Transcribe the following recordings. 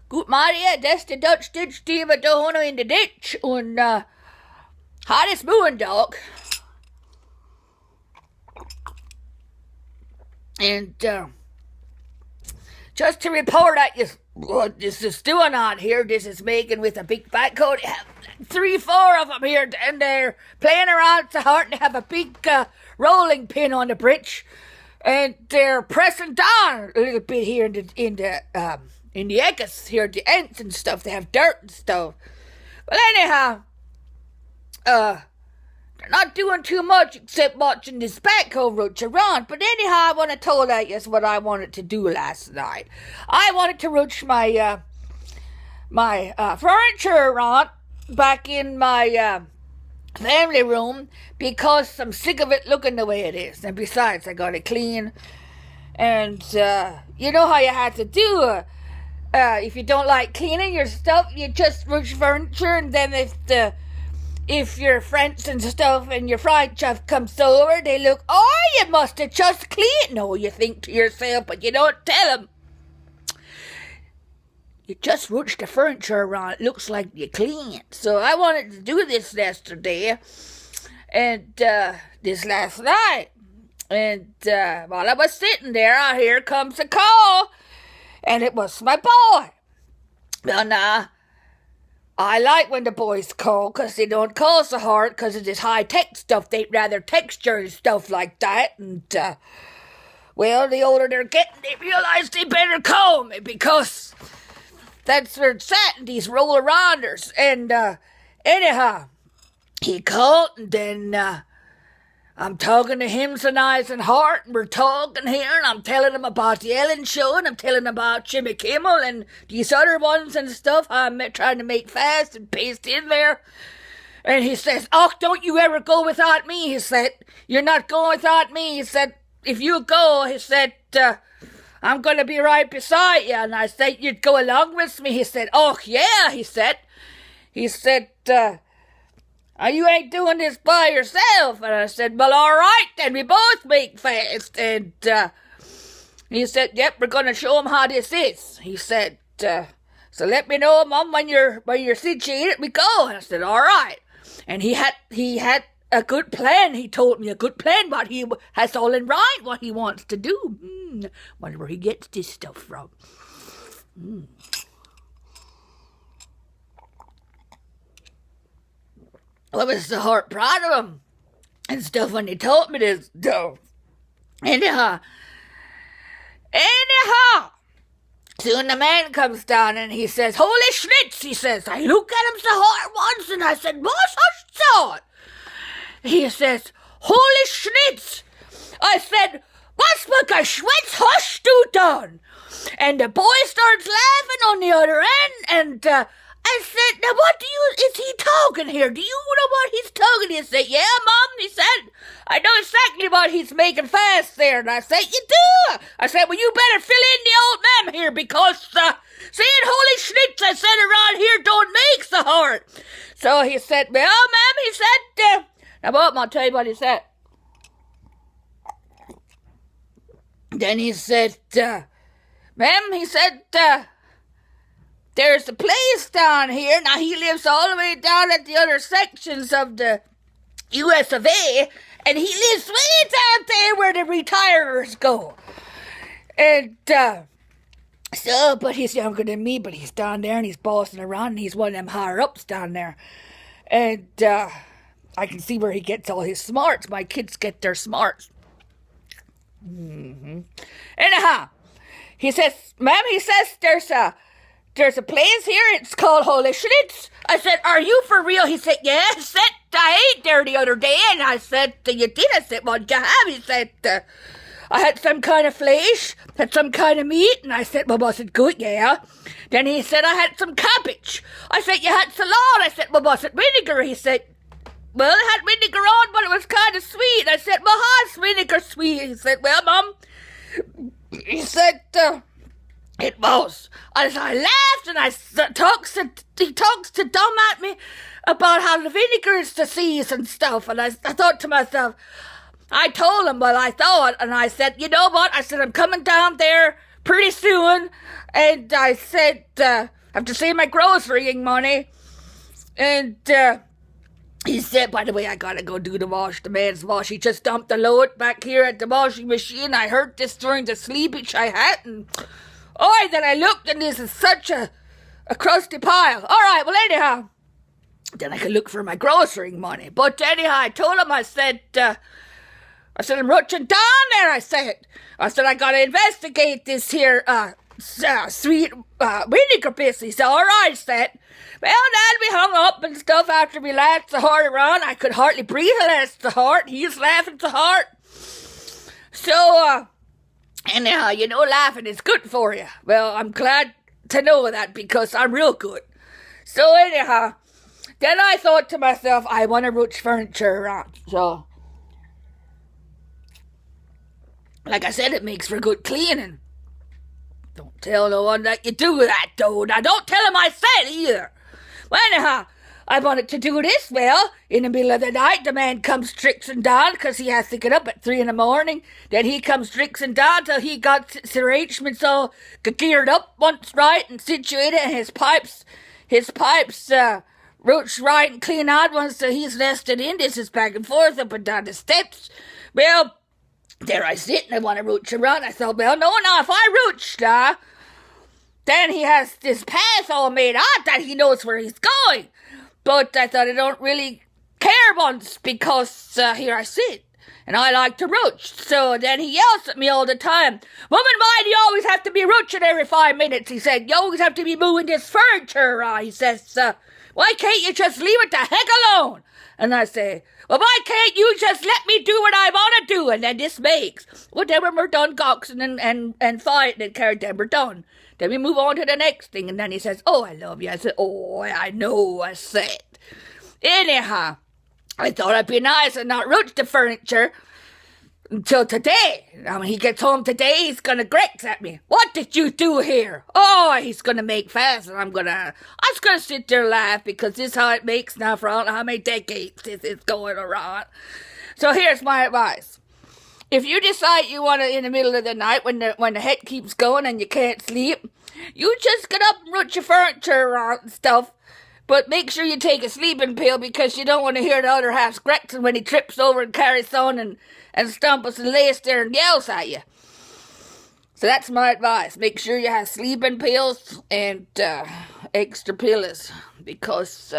Gut Maria, das the Dutch Ditch Diva da unten in the ditch und hades Moondog. And just to report at you what this is doing on here, this is making with a big fat coat. They have 3-4 of them here, and they're playing around so hard. They have a big rolling pin on the bridge, and they're pressing down a little bit here in the edges here, the ends and stuff. They have dirt and stuff. But anyhow, they're not doing too much except watching this backhoe roach around. But anyhow, I want to tell you what I wanted to do last night. I wanted to roach my furniture around back in my family room because I'm sick of it looking the way it is. And besides, I got it clean. And you know how you have to do if you don't like cleaning your stuff, you just roach furniture, and then if your friends and stuff and your fried stuff comes over, they look, oh, you must have just cleaned. No, you think to yourself, but you don't tell them. You just roached the furniture around. It looks like you cleaned. So I wanted to do this yesterday and this last night. And while I was sitting there, here comes a call. And it was my boy. Well, now, I like when the boys call, because they don't call so hard because of this high-tech stuff. They'd rather texture and stuff like that. And, well, the older they're getting, they realize they better call me because that's where it's at in these roll-arounders. And, anyhow, he called, and then, I'm talking to him so nice and hard, and we're talking here, and I'm telling him about the Ellen Show, and I'm telling him about Jimmy Kimmel and these other ones and stuff I'm trying to make fast and paste in there. And he says, oh, don't you ever go without me, he said. You're not going without me, he said. If you go, he said, I'm going to be right beside you. And I said, you'd go along with me, he said. Oh, yeah, he said. He said, you ain't doing this by yourself. And I said, well, all right, then we both make fast. And he said, yep, we're going to show him how this is. He said, so let me know, Mom, when you're situated, we go. And I said, all right. And he had a good plan. He told me a good plan, but he has all in right what he wants to do. Wonder where he gets this stuff from. I was so hard proud of him and stuff when he told me this, though. Anyhow, soon the man comes down and he says, holy Shnitz, he says. I look at him so hard once and I said, what's that? He says, holy Shnitz. I said, was für Geschwätz hast du done? And the boy starts laughing on the other end, and I said, now what is he talking here? Do you know what he's talking? He said, yeah, Mom, he said, I know exactly what he's making fast there. And I said, you do? I said, well, you better fill in the old man here because, saying holy Schnitz, I said around here don't make so hard. So he said, well, ma'am, he said, now, Bob, I'll tell you what he said. Then he said, ma'am, he said, there's a place down here. Now, he lives all the way down at the other sections of the US of A, and he lives way down there where the retirers go. And, but he's younger than me, but he's down there, and he's bossing around, and he's one of them higher-ups down there. And, I can see where he gets all his smarts. My kids get their smarts. Anyhow, he says, ma'am, he says, there's a place here, it's called Holy Schnitz. I said, are you for real? He said, yeah. I said, I ate there the other day. And I said, you did? I said, what'd you have? He said, I had some kind of flesh, had some kind of meat. And I said, well, was it good? Yeah. Then he said, I had some cabbage. I said, you had salad. I said, well, was it vinegar? He said, well, it had vinegar on, but it was kind of sweet. I said, well, how's vinegar sweet? He said, well, Mom, he said, it was. As I laughed and he talks to dumb at me about how the vinegar is disease and stuff. And I thought to myself, I told him what I thought. And I said, you know what? I said, I'm coming down there pretty soon. And I said, I have to save my grocerying money. And he said, by the way, I gotta go do the man's wash. He just dumped the load back here at the washing machine. I heard this during the sleep which I had, and then I looked, and this is such a crusty pile. All right, well, anyhow, then I could look for my grocerying money. But anyhow, I told him, I said, I'm rushing down there, I said, I gotta investigate this here, sweet, vinegar business. He said, all right, I said. Well, then we hung up and stuff after we laughed so hard around. I could hardly breathe, I laughed so hard. He was laughing so hard. So, anyhow, laughing is good for you. Well, I'm glad to know that because I'm real good. So, anyhow, then I thought to myself, I want to roach furniture around. So, like I said, it makes for good cleaning. Don't tell no one that you do that, though. Now, don't tell him I said either. Well, anyhow, I wanted to do this. Well, in the middle of the night, the man comes tricksing down because he has to get up at 3 in. Then he comes tricksing down till he got his arrangements all geared up once right and situated, and his pipes roached right and clean out once so he's nested in. This is back and forth up and down the steps. Well, there I sit and I want to roach around. I thought, well, no, now if I roach, then he has this path all made out that he knows where he's going. But I thought I don't really care once because here I sit and I like to roach. So then he yells at me all the time. Woman, mind, you always have to be roaching every 5 minutes. He said, you always have to be moving this furniture around. He says, why can't you just leave it the heck alone? And I say, well, why can't you just let me do what I want to do? And then this makes, well, then we're done coxing and fighting and carrying, then we're done. Then we move on to the next thing, and then he says, oh, I love you. I said, oh, I know, I said. Anyhow, I thought I'd be nice and not roach the furniture until today. Now, when he gets home today, he's going to grex at me. What did you do here? Oh, he's going to make fast, and I'm just going to sit there and laugh because this is how it makes now for I don't know how many decades this is going around. So here's my advice. If you decide you want to, in the middle of the night, when the head keeps going and you can't sleep, you just get up and root your furniture around and stuff. But make sure you take a sleeping pill because you don't want to hear the other half scratching when he trips over and carries on and stumbles and lays there and yells at you. So that's my advice. Make sure you have sleeping pills and extra pillows because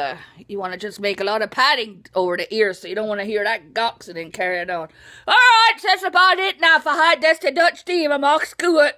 you want to just make a lot of padding over the ears so you don't want to hear that goxing and carry it on. All right, that's about it now for Hi, that's the Dutch Diva. Mark Stewart.